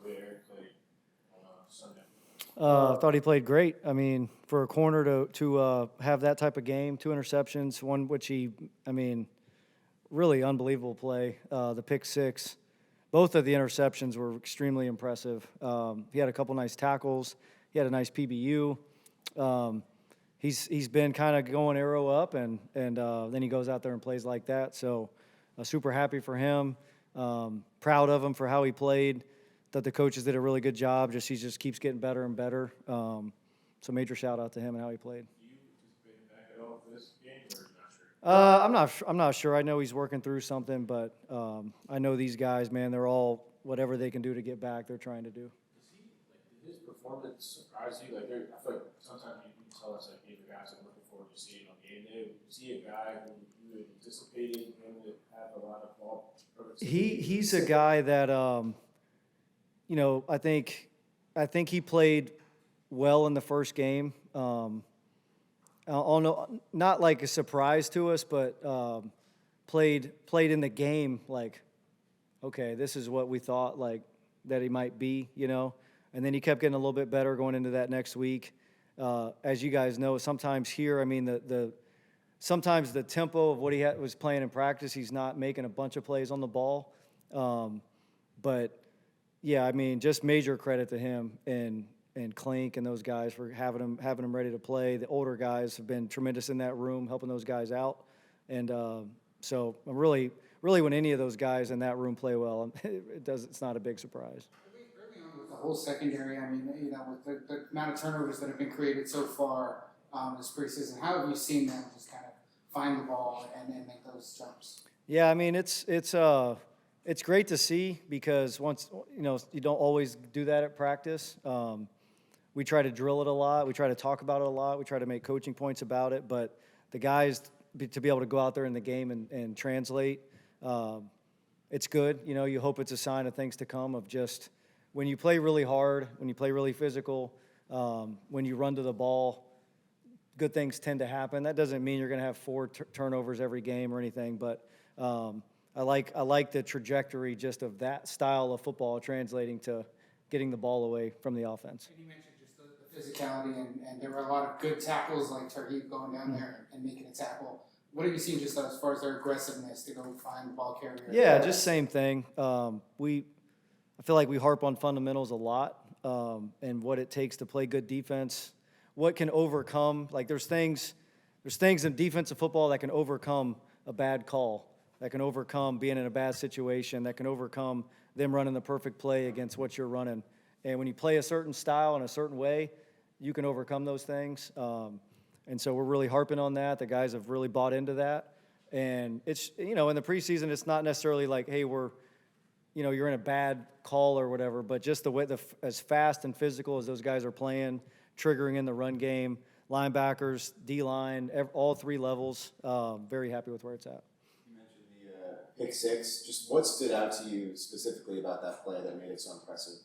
the way Eric played on Sunday? I thought he played great. I mean, for a corner to have that type of game, 2 interceptions, one which really unbelievable play. The pick six, both of the interceptions were extremely impressive. He had a couple nice tackles. He had a nice PBU. He's been kind of going arrow up, and then he goes out there and plays like that. So super happy for him. Proud of him for how he played. Thought the coaches did a really good job. He just keeps getting better and better. So major shout out to him and how he played. Do you anticipate back at all for this game, or not sure? I'm not sure. I know he's working through something, but I know these guys, man. They're all whatever they can do to get back. They're trying to do. Did his performance surprise you? I feel like sometimes you can tell us these are guys I'm looking forward to seeing on game day. You see a guy who you had anticipated him to have a lot of ball. He's a guy that I think he played well in the first game. Not like a surprise to us, but played in the game like, okay, this is what we thought like that he might be, And then he kept getting a little bit better going into that next week. As you guys know, sometimes here, sometimes the tempo of what he was playing in practice, he's not making a bunch of plays on the ball. But yeah, just major credit to him and Clink and those guys for having him ready to play. The older guys have been tremendous in that room, helping those guys out. And so I'm really when any of those guys in that room play well, it's not a big surprise. Early on with the whole secondary, with the amount of turnovers that have been created so far this preseason, how have you seen them just kind of find the ball and then make those jumps? Yeah, it's great to see because once you don't always do that at practice. We try to drill it a lot. We try to talk about it a lot. We try to make coaching points about it. But the guys to be able to go out there in the game and translate, it's good. You hope it's a sign of things to come of just when you play really hard, when you play really physical, when you run to the ball, good things tend to happen. That doesn't mean you're going to have 4 turnovers every game or anything, but I like the trajectory just of that style of football translating to getting the ball away from the offense. And you mentioned just the physicality, and there were a lot of good tackles like Tarheeb going down there and making a tackle. What have you seen just as far as their aggressiveness to go find the ball carrier? Yeah, just same thing. I feel like we harp on fundamentals a lot and what it takes to play good defense. What can overcome, like there's things in defensive football that can overcome a bad call, that can overcome being in a bad situation, that can overcome them running the perfect play against what you're running. And when you play a certain style in a certain way, you can overcome those things. And so we're really harping on that. The guys have really bought into that. And it's, in the preseason, it's not necessarily like, hey, you're in a bad call or whatever, but just the way as fast and physical as those guys are playing, triggering in the run game, linebackers, D-line, all 3 levels, very happy with where it's at. You mentioned the pick six. Just what stood out to you specifically about that play that made it so impressive?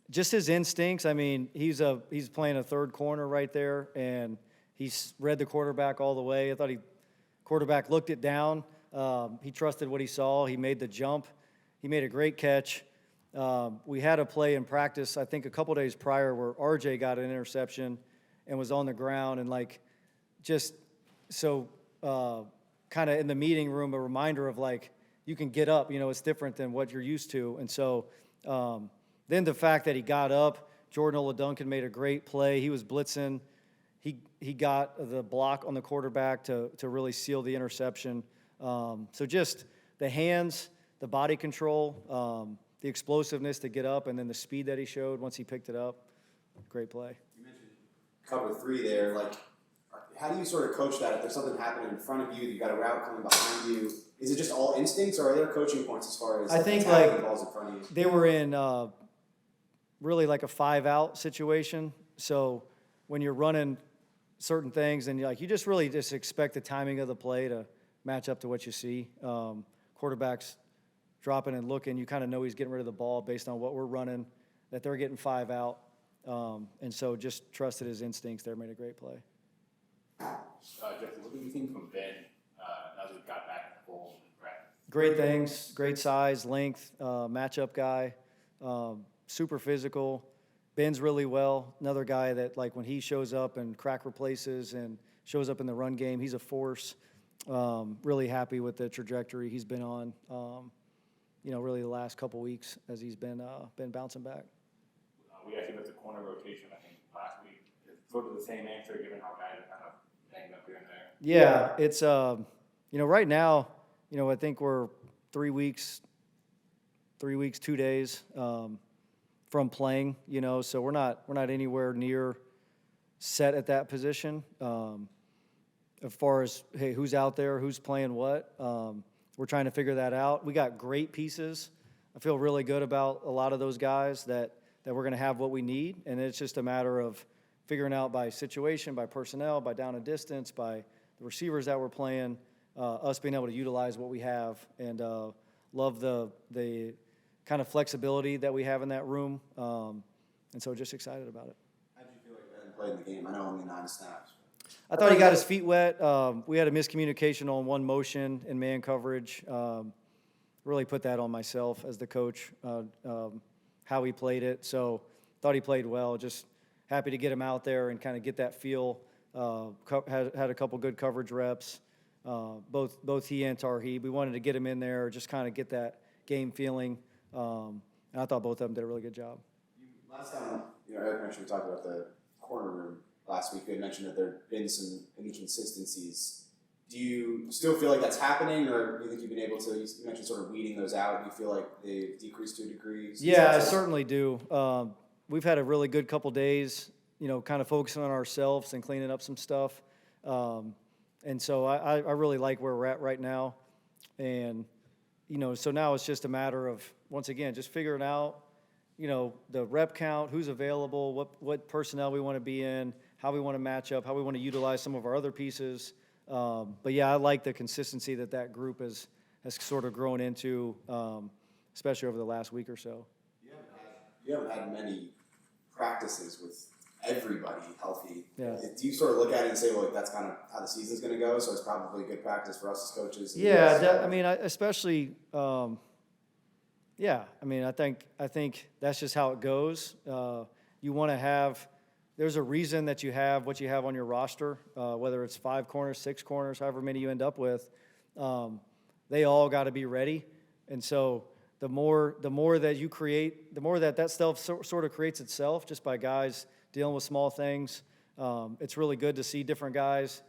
Just his instincts. He's playing a third corner right there, and he's read the quarterback all the way. I thought quarterback looked it down. He trusted what he saw. He made the jump. He made a great catch. We had a play in practice, I think a couple days prior, where RJ got an interception and was on the ground, and kind of in the meeting room, a reminder of you can get up. It's different than what you're used to, and so. Then the fact that he got up, Jordan Oladuncan made a great play. He was blitzing. He got the block on the quarterback to really seal the interception. So just the hands, the body control, the explosiveness to get up, and then the speed that he showed once he picked it up. Great play. You mentioned cover 3 there. How do you sort of coach that? If there's something happening in front of you, you got a route coming behind you. Is it just all instincts, or are there coaching points as far as I think the balls in front of you? They were in really like a 5-out situation. So when you're running certain things, and you just really expect the timing of the play to match up to what you see. Quarterback's dropping and looking. You kind of know he's getting rid of the ball based on what we're running, that they're getting 5 out. And so just trusted his instincts there, made a great play. Jeffrey, what do you think from Ben now that he got back in the fold in practice? Great things, great size, length, matchup guy. super physical, bends really well. Another guy that, like, when he shows up and crack replaces and shows up in the run game, he's a force. Really happy with the trajectory he's been on, really the last couple weeks as he's been bouncing back. We actually looked at corner rotation, I think, last week. Sort of the same answer, given how guys are kind of banged up here and there. Yeah, it's right now, I think we're 3 weeks, 2 days from playing. So we're not anywhere near set at that position. As far as, hey, who's out there, who's playing what, we're trying to figure that out. We got great pieces. I feel really good about a lot of those guys that we're going to have what we need, and it's just a matter of figuring out by situation, by personnel, by down and distance, by the receivers that we're playing, us being able to utilize what we have, and love the kind of flexibility that we have in that room, and so just excited about it. How did you feel like Ben played in the game? I know only 9 snaps. I thought he got his feet wet. We had a miscommunication on one motion in man coverage. Really put that on myself as the coach, how he played it. So thought he played well. Just happy to get him out there and kind of get that feel. Had a couple good coverage reps. Both he and Tarheeb. We wanted to get him in there, just kind of get that game feeling. And I thought both of them did a really good job. Last time, Eric mentioned we talked about the corner room last week. You had mentioned that there had been some inconsistencies. Do you still feel like that's happening, or do you think you've been able to, you mentioned sort of weeding those out, do you feel like they've decreased to a degree? Yeah, I certainly do. We've had a really good couple days, kind of focusing on ourselves and cleaning up some stuff. And so I really like where we're at right now. And, so now it's just a matter of, once again, just figuring out, the rep count, who's available, what personnel we want to be in, how we want to match up, how we want to utilize some of our other pieces. But yeah, I like the consistency that group has sort of grown into, especially over the last week or so. You haven't had many practices with everybody healthy. Yeah. Do you sort of look at it and say, well, that's kind of how the season's going to go, so it's probably a good practice for us as coaches? Yeah, especially, I think that's just how it goes. You want to have, there's a reason that you have what you have on your roster, whether it's 5 corners, 6 corners, however many you end up with. They all got to be ready. And so the more that you create, the more that stuff sort of creates itself just by guys dealing with small things. It's really good to see different guys,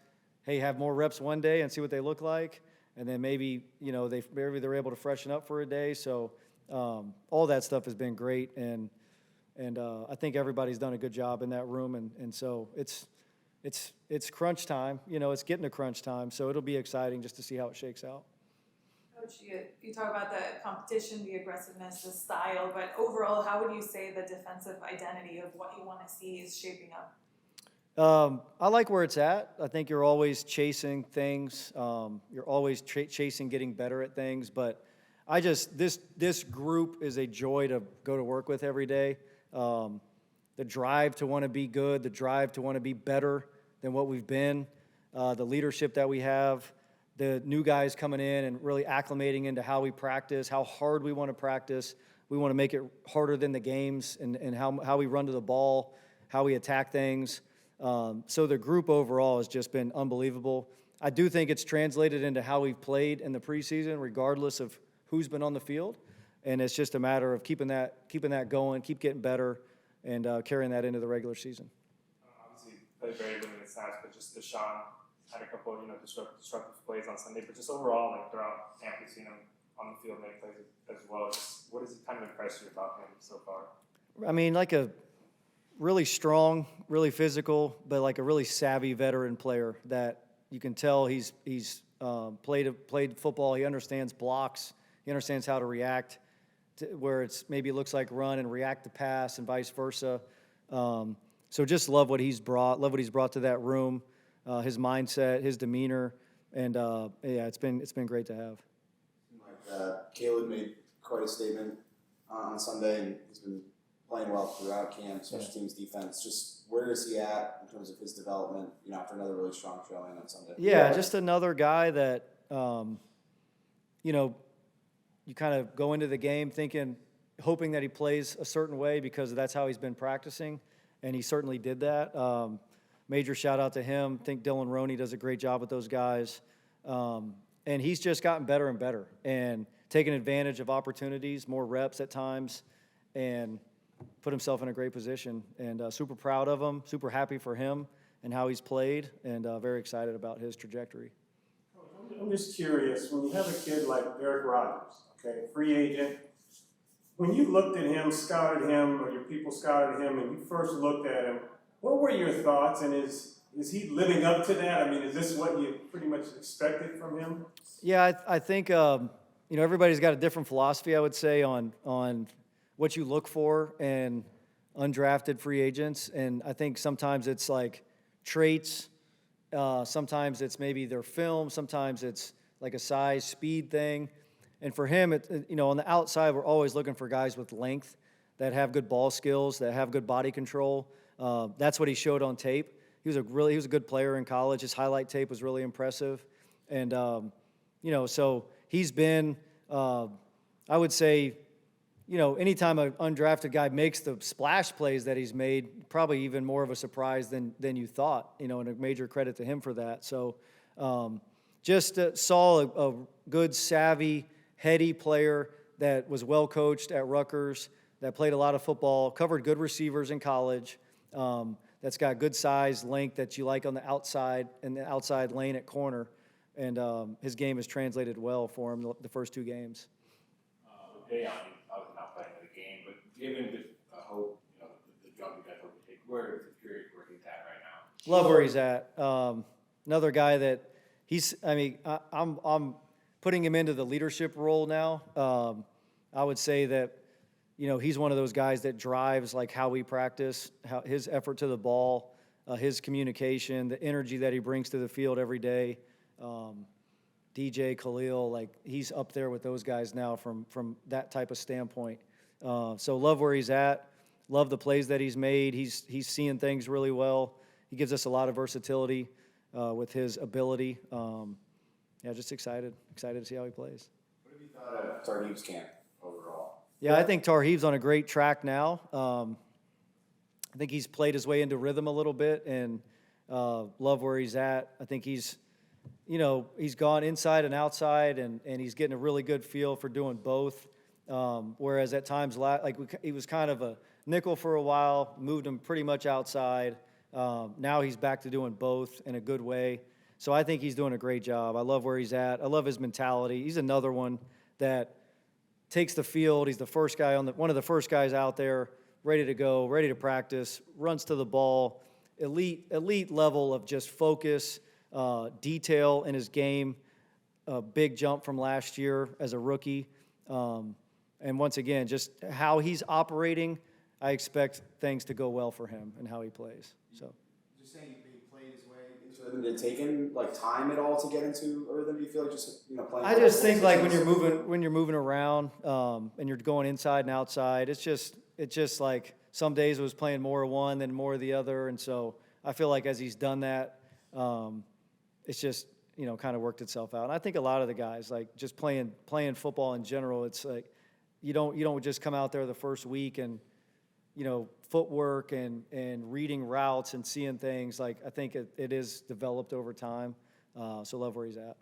have more reps one day and see what they look like. And then maybe they're able to freshen up for a day. So all that stuff has been great. And I think everybody's done a good job in that room, and so it's crunch time. It's getting to crunch time, so it'll be exciting just to see how it shakes out. Coach, you talk about the competition, the aggressiveness, the style, but overall, how would you say the defensive identity of what you want to see is shaping up? I like where it's at. I think you're always chasing things. You're always chasing getting better at things, but this group is a joy to go to work with every day. The drive to want to be good, the drive to want to be better than what we've been, the leadership that we have, the new guys coming in and really acclimating into how we practice, how hard we want to practice. We want to make it harder than the games and how we run to the ball, how we attack things. So the group overall has just been unbelievable. I do think it's translated into how we've played in the preseason, regardless of who's been on the field. And it's just a matter of keeping that going, keep getting better, and carrying that into the regular season. Obviously, played very limited snaps, but just Deshaun had a couple of disruptive plays on Sunday. But just overall, throughout camp, we've seen him on the field make plays as well. Just what has kind of impressed you about him so far? I mean, like a really strong, really physical, but like a really savvy veteran player that you can tell he's played football. He understands blocks. He understands how to react. Where it's maybe it looks like run and react to pass and vice versa. So just love what he's brought to that room, his mindset, his demeanor, and it's been great to have. Caleb made quite a statement on Sunday, and he's been playing well throughout camp, special teams, defense. Just where is he at in terms of his development? After another really strong showing on Sunday. Yeah, just another guy that you kind of go into the game thinking hoping that he plays a certain way because that's how he's been practicing, and he certainly did that. Major shout out to him. I think Dylan Roney does a great job with those guys. And he's just gotten better and better and taking advantage of opportunities, more reps at times, and put himself in a great position. And super proud of him, super happy for him and how he's played, and very excited about his trajectory. I'm just curious, when you have a kid like Derek Rogers, okay, free agent, when you looked at him, scouted him, or your people scouted him, and you first looked at him, what were your thoughts, and is he living up to that? I mean, is this what you pretty much expected from him? Yeah, I think everybody's got a different philosophy, I would say, on what you look for in undrafted free agents, and I think sometimes it's like traits, sometimes it's maybe their film, sometimes it's like a size, speed thing, and for him, on the outside, we're always looking for guys with length that have good ball skills, that have good body control. That's what he showed on tape. He was a good player in college. His highlight tape was really impressive, and so he's been, I would say, anytime an undrafted guy makes the splash plays that he's made, probably even more of a surprise than you thought, and a major credit to him for that. So just saw a good, savvy, heady player that was well coached at Rutgers, that played a lot of football, covered good receivers in college, that's got good size, length that you like on the outside and the outside lane at corner. And his game has translated well for him the first 2 games. With Daiyan, I was not playing the game, but given the hope, the jump you guys hope to take, where is the period where he's at right now? Love where he's at. Another guy that I'm putting him into the leadership role now. I would say that, he's one of those guys that drives like how we practice, his effort to the ball, his communication, the energy that he brings to the field every day. DJ, Khalil, like he's up there with those guys now from that type of standpoint. So love where he's at. Love the plays that he's made. He's seeing things really well. He gives us a lot of versatility with his ability. Just excited to see how he plays. What have you thought of Tarheeb's camp overall? Yeah, I think Tarheeb's on a great track now. I think he's played his way into rhythm a little bit, and love where he's at. I think he's gone inside and outside, and he's getting a really good feel for doing both. Whereas at times, he was kind of a nickel for a while, moved him pretty much outside. Now he's back to doing both in a good way. So I think he's doing a great job. I love where he's at. I love his mentality. He's another one that takes the field. He's the first guy one of the first guys out there, ready to go, ready to practice, runs to the ball. Elite level of just focus, detail in his game. A big jump from last year as a rookie. And once again, just how he's operating, I expect things to go well for him and how he plays. So, Just saying he played his way into rhythm. Did it take him time at all to get into a rhythm? Do you feel like just playing? I just think like when you're moving around and you're going inside and outside, it's just like some days it was playing more of one than more of the other, and so I feel like as he's done that, it's just kind of worked itself out. And I think a lot of the guys like just playing football in general, it's like you don't just come out there the first week and footwork and reading routes and seeing things. Like I think it is developed over time. So love where he's at.